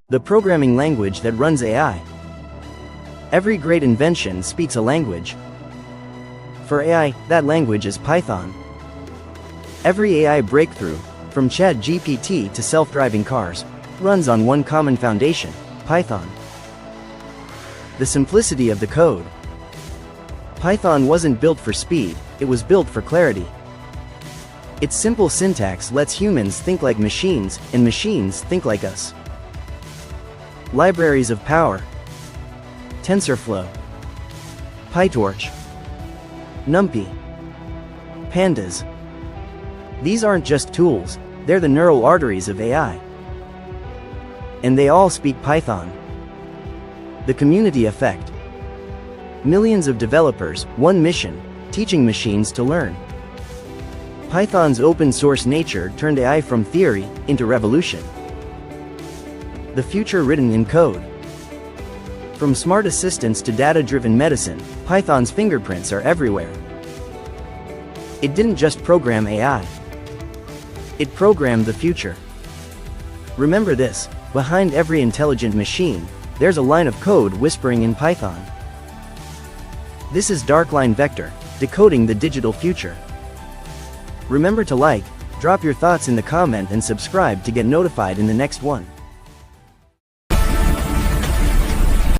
the programming language that runs AI. Every great invention speaks a language. For AI, that language is Python. Every AI breakthrough, from ChatGPT to self-driving cars, runs on one common foundation, Python. The simplicity of the code. Python wasn't built for speed, it was built for clarity. Its simple syntax lets humans think like machines, and machines think like us. Libraries of power. TensorFlow, PyTorch, NumPy, Pandas. These aren't just tools, they're the neural arteries of AI. And they all speak Python. The community effect. Millions of developers, one mission, teaching machines to learn. Python's open-source nature turned AI from theory into revolution. The future written in code. From smart assistants to data-driven medicine, Python's fingerprints are everywhere. It didn't just program AI. It programmed the future. Remember this, behind every intelligent machine, there's a line of code whispering in Python. This is Darkline Vector, decoding the digital future. Remember to like, drop your thoughts in the comment and subscribe to get notified in the next one.